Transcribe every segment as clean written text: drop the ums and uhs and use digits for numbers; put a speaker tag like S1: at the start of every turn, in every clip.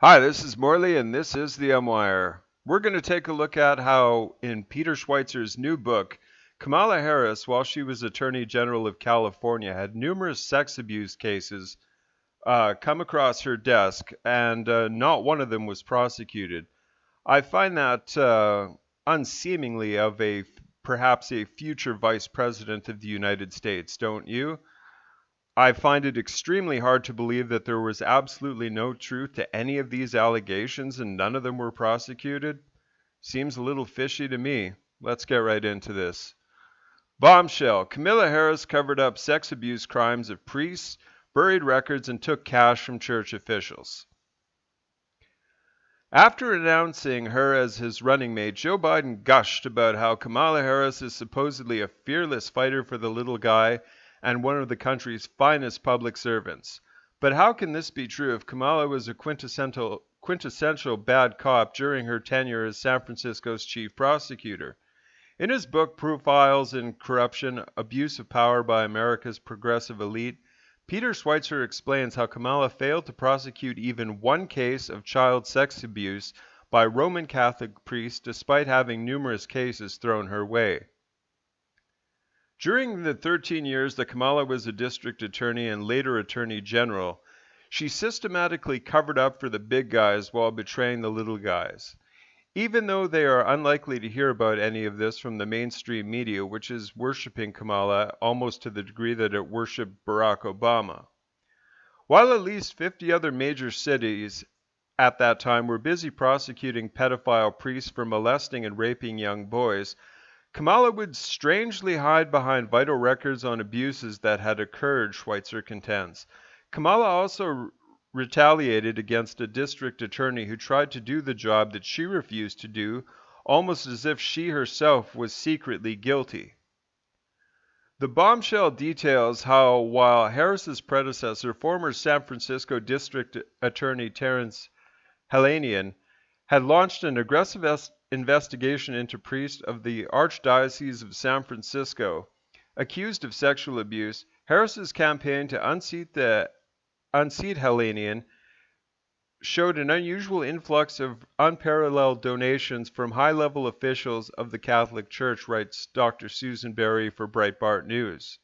S1: Hi, this is Morley, and this is the M-Wire. We're going to take a look at how, in Peter Schweizer's new book, Kamala Harris, while she was Attorney General of California, had numerous sex abuse cases come across her desk, and not one of them was prosecuted. I find that unseemingly of perhaps a future Vice President of the United States, don't you? I find it extremely hard to believe that there was absolutely no truth to any of these allegations and none of them were prosecuted. Seems a little fishy to me. Let's get right into this. Bombshell. Kamala Harris covered up sex abuse crimes of priests, buried records, and took cash from church officials. After announcing her as his running mate, Joe Biden gushed about how Kamala Harris is supposedly a fearless fighter for the little guy and one of the country's finest public servants. But how can this be true if Kamala was a quintessential bad cop during her tenure as San Francisco's chief prosecutor? In his book, Profiles in Corruption, Abuse of Power by America's Progressive Elite, Peter Schweitzer explains how Kamala failed to prosecute even one case of child sex abuse by Roman Catholic priests despite having numerous cases thrown her way. During the 13 years that Kamala was a district attorney and later attorney general, she systematically covered up for the big guys while betraying the little guys. Even though they are unlikely to hear about any of this from the mainstream media, which is worshiping Kamala almost to the degree that it worshiped Barack Obama. While at least 50 other major cities at that time were busy prosecuting pedophile priests for molesting and raping young boys, Kamala would strangely hide behind vital records on abuses that had occurred, Schweitzer contends. Kamala also retaliated against a district attorney who tried to do the job that she refused to do, almost as if she herself was secretly guilty. The bombshell details how, while Harris's predecessor, former San Francisco District Attorney Terrence Helanian, had launched an aggressive investigation into priests of the Archdiocese of San Francisco accused of sexual abuse, Harris's campaign to unseat Helanian showed an unusual influx of unparalleled donations from high-level officials of the Catholic Church, writes Dr. Susan Berry for Breitbart News.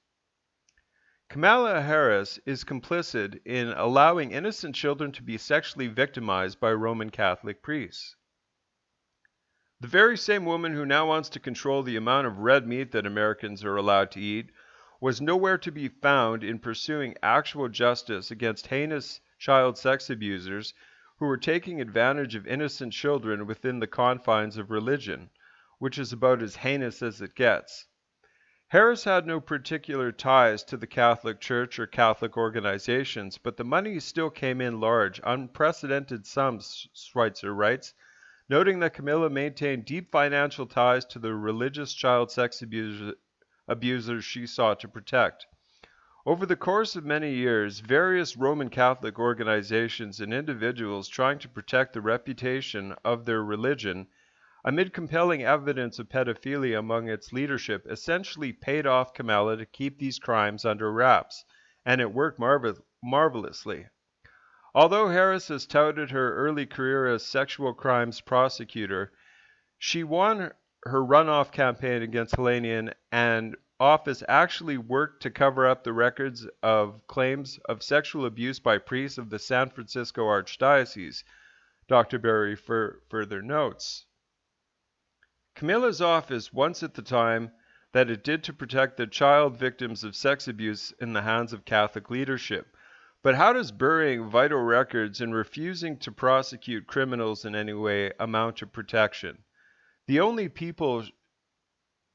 S1: Kamala Harris is complicit in allowing innocent children to be sexually victimized by Roman Catholic priests. The very same woman who now wants to control the amount of red meat that Americans are allowed to eat was nowhere to be found in pursuing actual justice against heinous child sex abusers who were taking advantage of innocent children within the confines of religion, which is about as heinous as it gets. Harris had no particular ties to the Catholic Church or Catholic organizations, but the money still came in large, unprecedented sums, Schweitzer writes, noting that Kamala maintained deep financial ties to the religious child sex abusers she sought to protect. Over the course of many years, various Roman Catholic organizations and individuals trying to protect the reputation of their religion, amid compelling evidence of pedophilia among its leadership, essentially paid off Kamala to keep these crimes under wraps, and it worked marvelously. Although Harris has touted her early career as sexual crimes prosecutor, she won her runoff campaign against Helanian, and office actually worked to cover up the records of claims of sexual abuse by priests of the San Francisco Archdiocese, Dr. Berry further notes. Camilla's office once at the time that it did to protect the child victims of sex abuse in the hands of Catholic leadership. But how does burying vital records and refusing to prosecute criminals in any way amount to protection? The only people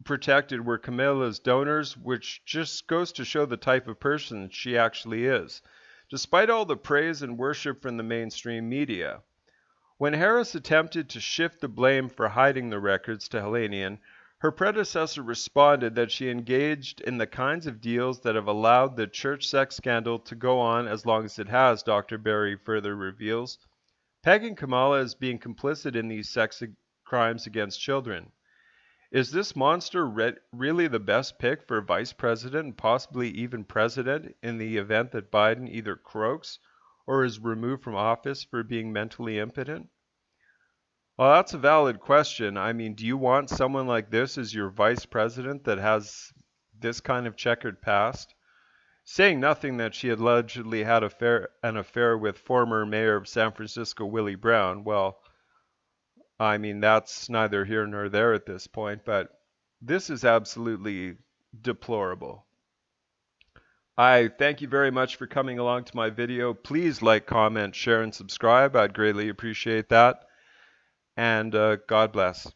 S1: protected were Camilla's donors, which just goes to show the type of person she actually is, despite all the praise and worship from the mainstream media. When Harris attempted to shift the blame for hiding the records to Helanian, her predecessor responded that she engaged in the kinds of deals that have allowed the church sex scandal to go on as long as it has, Dr. Berry further reveals, pegging Kamala as being complicit in these sex crimes against children. Is this monster really the best pick for vice president and possibly even president in the event that Biden either croaks or is removed from office for being mentally impotent? Well, that's a valid question. I mean, do you want someone like this as your vice president that has this kind of checkered past? Saying nothing that she allegedly had an affair with former mayor of San Francisco, Willie Brown. Well, I mean, that's neither here nor there at this point, but this is absolutely deplorable. I thank you very much for coming along to my video. Please like, comment, share, and subscribe. I'd greatly appreciate that. And God bless.